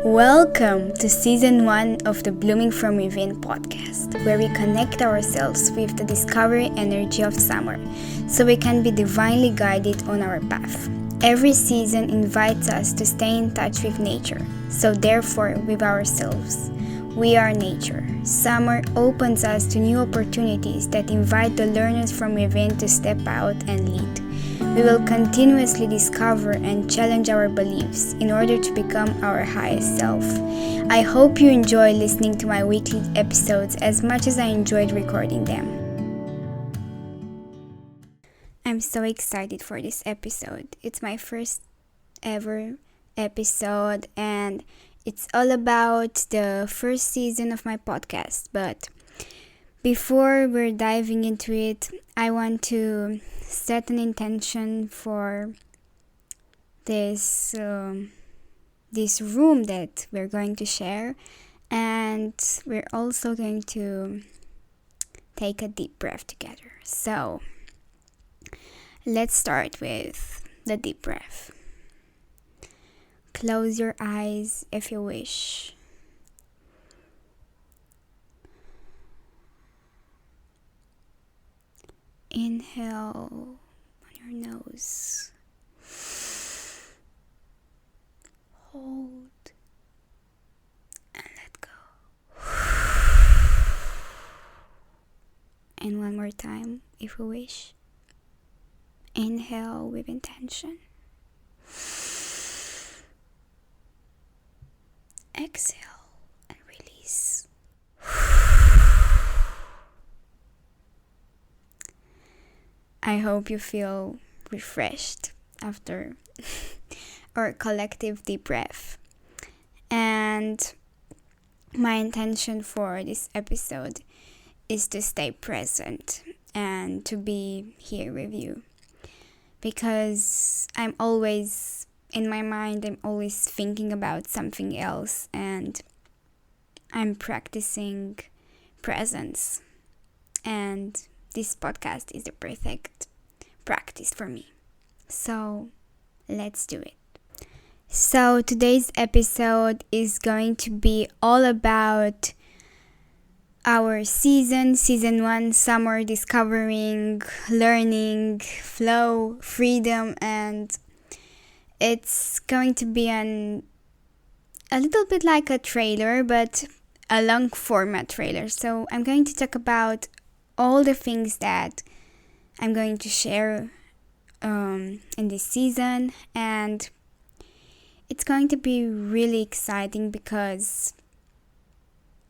Welcome to Season 1 of the Blooming From Within podcast, where we connect ourselves with the discovery energy of summer so we can be divinely guided on our path. Every season invites us to stay in touch with nature, so therefore with ourselves. We are nature. Summer opens us to new opportunities that invite the learners from within to step out and lead. We will continuously discover and challenge our beliefs in order to become our highest self. I hope you enjoy listening to my weekly episodes as much as I enjoyed recording them. I'm so excited for this episode. It's my first ever episode and it's all about the first season of my podcast. But before we're diving into it, I want to set an intention for this room that we're going to share, and we're also going to take a deep breath together. So let's start with the deep breath. Close your eyes if you wish. Inhale on your nose. Hold and let go. And one more time, if you wish. Inhale with intention. Exhale and release. I hope you feel refreshed after our collective deep breath. And my intention for this episode is to stay present and to be here with you. Because I'm always, in my mind, I'm always thinking about something else, and I'm practicing presence. And this podcast is the perfect practice for me. So let's do it. So today's episode is going to be all about our season 1, summer, discovering, learning, flow, freedom, and it's going to be a little bit like a trailer, but a long format trailer. So I'm going to talk about all the things that I'm going to share in this season, and it's going to be really exciting because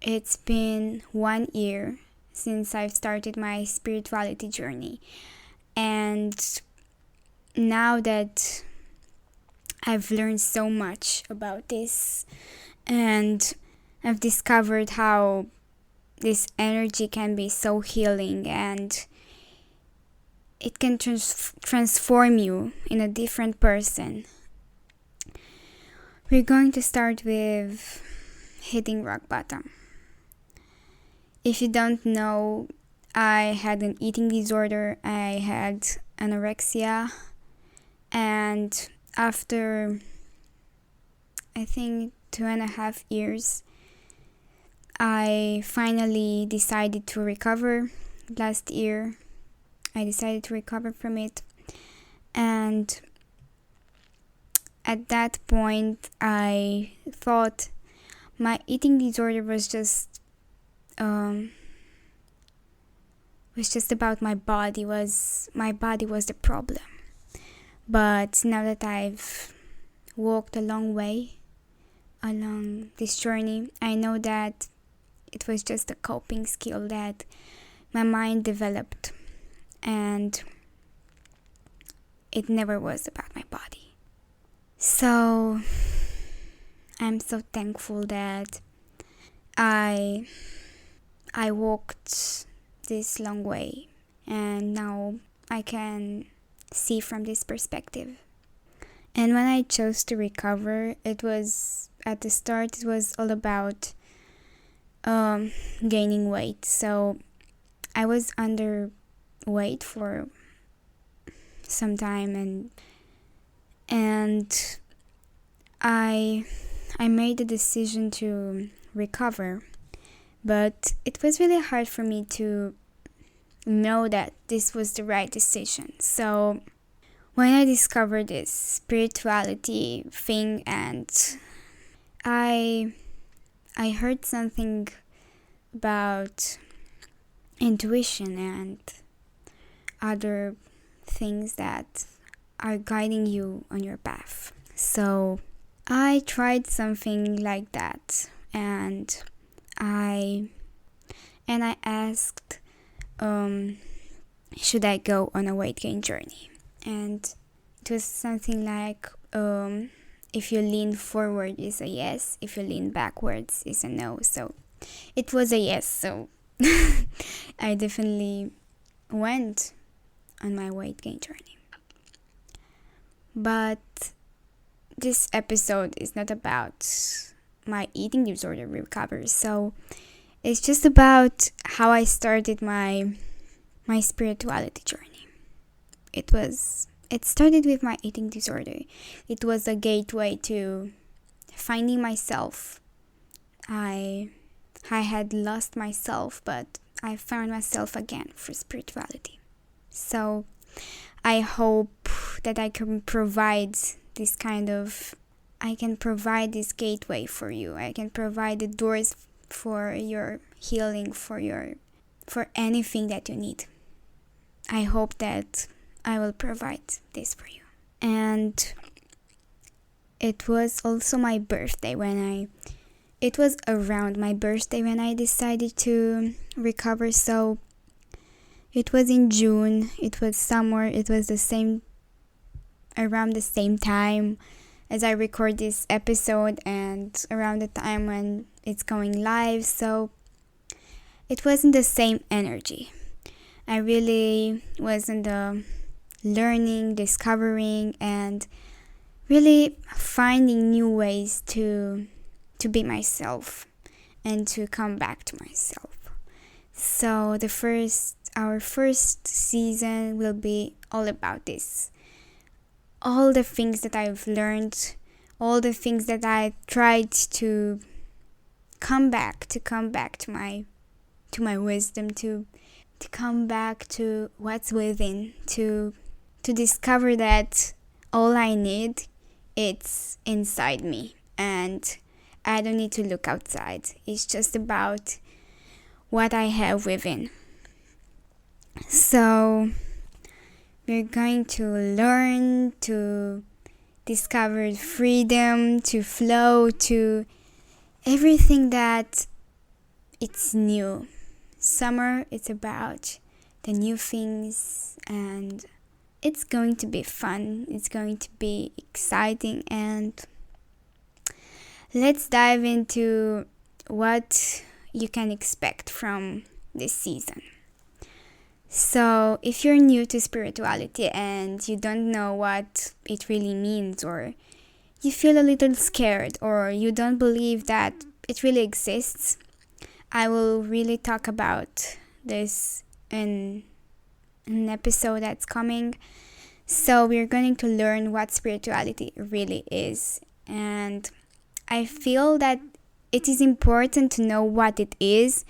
it's been 1 year since I've started my spirituality journey, and now that I've learned so much about this and I've discovered how this energy can be so healing and it can transform you in a different person. We're going to start with hitting rock bottom. If you don't know, I had an eating disorder. I had anorexia, and after I think 2.5 years, I finally decided to recover. Last year, I decided to recover from it. And at that point, I thought my eating disorder was just about my body. My body was the problem. But now that I've walked a long way along this journey, I know that it was just a coping skill that my mind developed, and it never was about my body. So I'm so thankful that I walked this long way, and now I can see from this perspective. And when I chose to recover, it was at the start, it was all about gaining weight. So I was underweight for some time, and I I made the decision to recover, but it was really hard for me to know that this was the right decision. So when I discovered this spirituality thing, and I heard something about intuition and other things that are guiding you on your path. So I tried something like that, and I asked, should I go on a weight gain journey? And it was something like, if you lean forward is a yes, if you lean backwards is a no. So it was a yes, so I definitely went on my weight gain journey. But this episode is not about my eating disorder recovery, so it's just about how I started my spirituality journey. It started with my eating disorder. It was a gateway to finding myself. I had lost myself, but I found myself again through spirituality. So I hope that I can provide this gateway for you. I can provide the doors for your healing, for anything that you need. I hope that I will provide this for you. And it was also my birthday it was around my birthday when I decided to recover. So it was in June, it was summer, it was around the same time as I record this episode and around the time when it's going live. So it wasn't the same energy. I really was in the learning, discovering, and really finding new ways to be myself and to come back to myself. So our first season will be all about this. All the things that I've learned, all the things that I tried to come back to my wisdom, to come back to what's within, to discover that all I need, it's inside me, and I don't need to look outside. It's just about what I have within. So we're going to learn to discover freedom, to flow, to everything that it's new. Summer, it's about the new things, and it's going to be fun. It's going to be exciting, and let's dive into what you can expect from this season. So if you're new to spirituality and you don't know what it really means, or you feel a little scared, or you don't believe that it really exists, I will really talk about this in an episode that's coming. So we're going to learn what spirituality really is. And I feel that it is important to know what it is,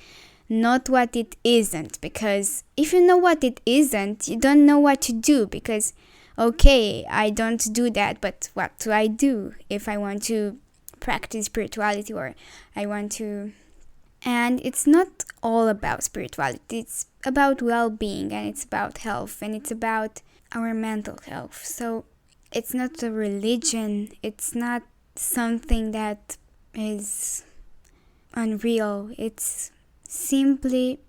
not what it isn't. Because if you know what it isn't, you don't know what to do. Because, okay, I don't do that, but what do I do if I want to practice spirituality, or I want to... And it's not all about spirituality. It's about well-being, and it's about health, and it's about our mental health. So it's not a religion. It's not something that is unreal. It simply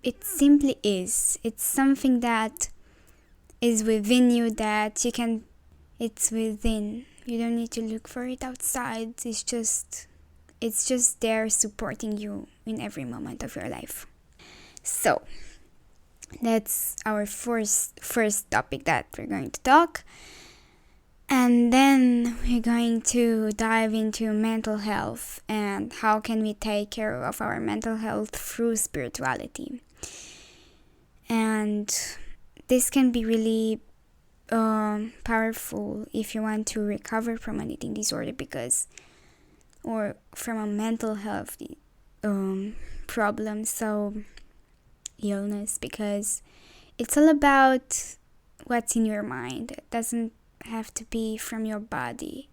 is. It's something that is within you, that it's within. You don't need to look for it outside. It's just there supporting you in every moment of your life. So that's our first topic that we're going to talk. And then we're going to dive into mental health and how can we take care of our mental health through spirituality. And this can be really powerful if you want to recover from an eating disorder, because or from a mental health problem, so illness, because it's all about what's in your mind. It doesn't have to be from your body.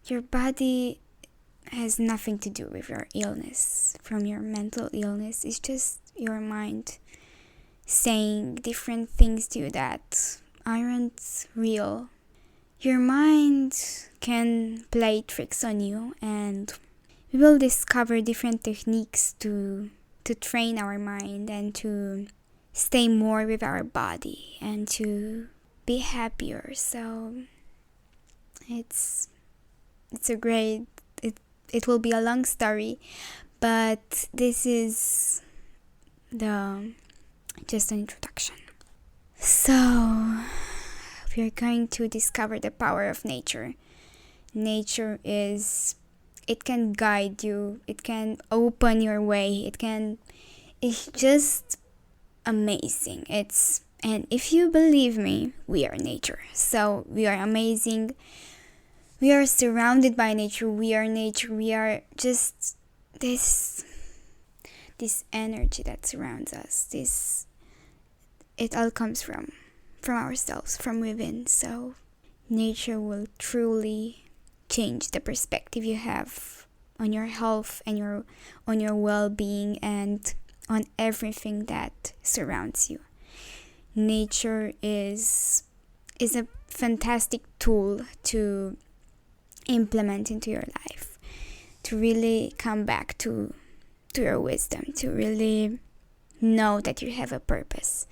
Your body has nothing to do with your illness, from your mental illness. It's just your mind saying different things to you that aren't real. Your mind can play tricks on you, and we will discover different techniques to train our mind and to stay more with our body and to be happier. So it's a great, it will be a long story, but this is just an introduction. So we're going to discover the power of nature. Nature it can guide you, it can open your way, it's just amazing. And if you believe me, we are nature. So we are amazing. We are surrounded by nature. We are nature. We are just this energy that surrounds us. It all comes from ourselves, from within. So nature will truly change the perspective you have on your health and on your well-being and on everything that surrounds you. Nature is a fantastic tool to implement into your life, to really come back to your wisdom, to really know that you have a purpose.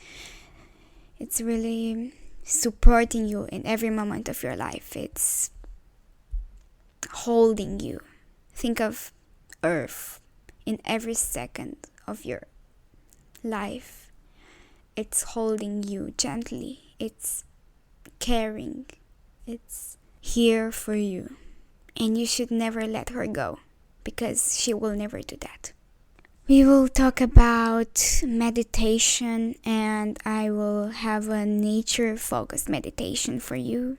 It's really supporting you in every moment of your life. It's holding you. Think of Earth in every second of your life. It's holding you gently. It's caring. It's here for you. And you should never let her go, because she will never do that. We will talk about meditation, and I will have a nature-focused meditation for you.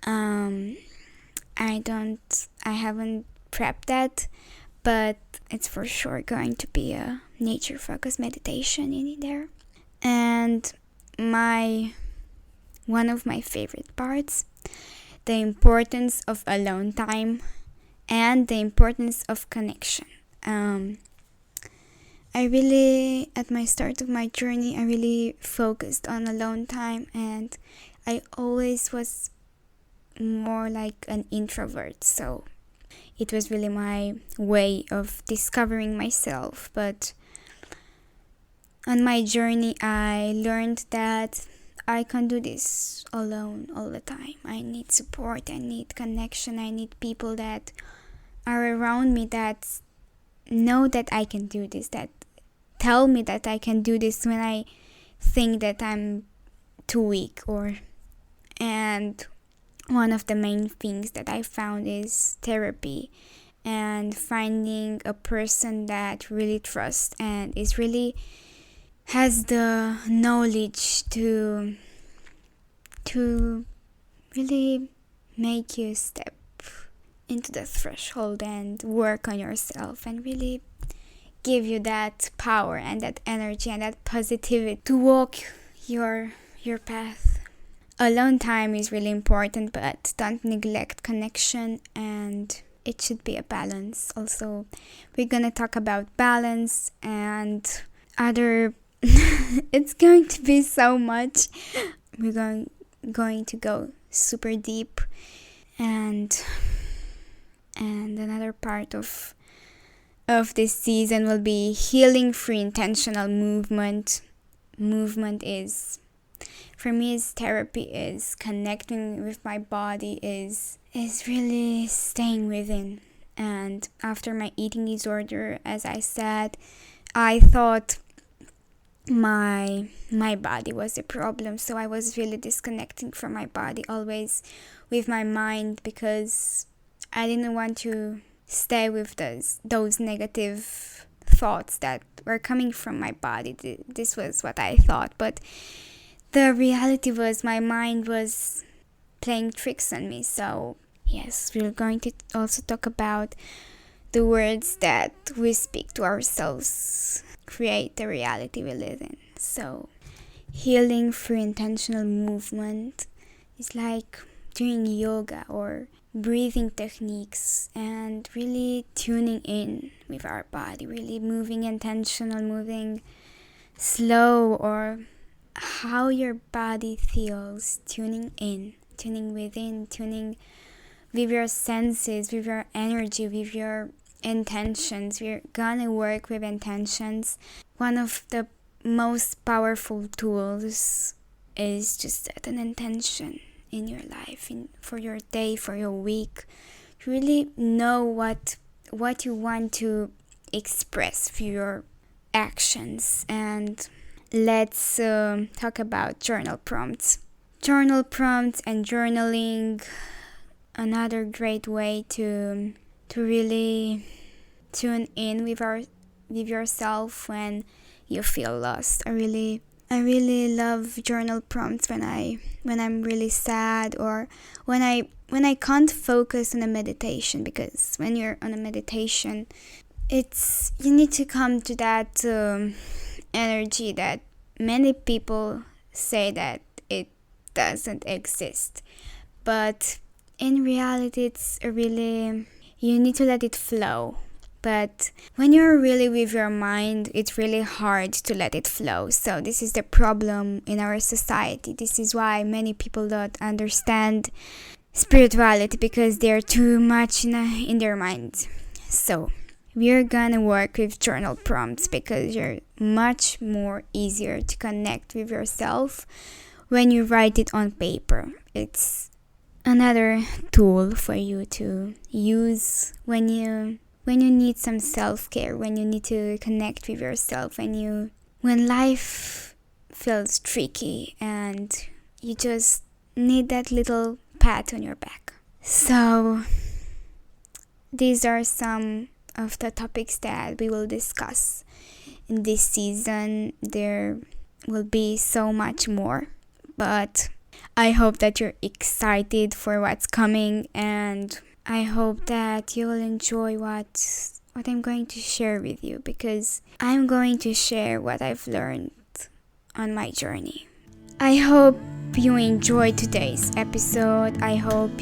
I haven't prepped that, but it's for sure going to be a nature-focused meditation in there. And one of my favorite parts, the importance of alone time and the importance of connection. At my start of my journey, I really focused on alone time, and I always was more like an introvert. So it was really my way of discovering myself. But on my journey, I learned that I can't do this alone all the time. I need support, I need connection, I need people that are around me that know that I can do this, that tell me that I can do this when I think that I'm too weak. And one of the main things that I found is therapy, and finding a person that really trusts and is really has the knowledge to really make you step into the threshold and work on yourself and really give you that power and that energy and that positivity to walk your path. Alone time is really important, but don't neglect connection, and it should be a balance. Also, we're gonna talk about balance and other it's going to be so much. We're going to go super deep, and another part of this season will be healing through intentional movement. Movement is, for me, is therapy, is connecting with my body, is really staying within. And after my eating disorder, as I said, I thought my body was the problem, so I was really disconnecting from my body, always with my mind, because I didn't want to stay with those negative thoughts that were coming from my body. This was what I thought, but the reality was my mind was playing tricks on me. So Yes, we're going to also talk about the words that we speak to ourselves create the reality we live in. So, healing through intentional movement is like doing yoga or breathing techniques and really tuning in with our body, really moving intentional, moving slow, or how your body feels, tuning in, tuning within, tuning with your senses, with your energy, with your intentions. We're gonna work with intentions. One of the most powerful tools is just set an intention in your life, for your day, for your week. Really know what you want to express through your actions. And let's talk about journal prompts. Journal prompts and journaling, another great way to really tune in with yourself when you feel lost. I really love journal prompts when I'm really sad, or when I can't focus on a meditation, because when you're on a meditation, you need to come to that energy that many people say that it doesn't exist, but in reality you need to let it flow. But when you're really with your mind, it's really hard to let it flow. So this is the problem in our society. This is why many people don't understand spirituality, because they're too much in their mind. So we're gonna work with journal prompts, because you're much more easier to connect with yourself when you write it on paper. It's another tool for you to use when you need some self-care, when you need to connect with yourself, when life feels tricky and you just need that little pat on your back. So these are some of the topics that we will discuss in this season. There will be so much more, but I hope that you're excited for what's coming, and I hope that you will enjoy what I'm going to share with you, because I'm going to share what I've learned on my journey. I hope you enjoyed today's episode. I hope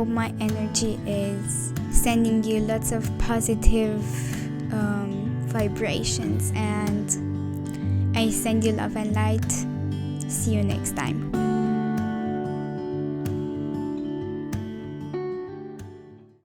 my energy is sending you lots of positive vibrations, and I send you love and light. See you next time.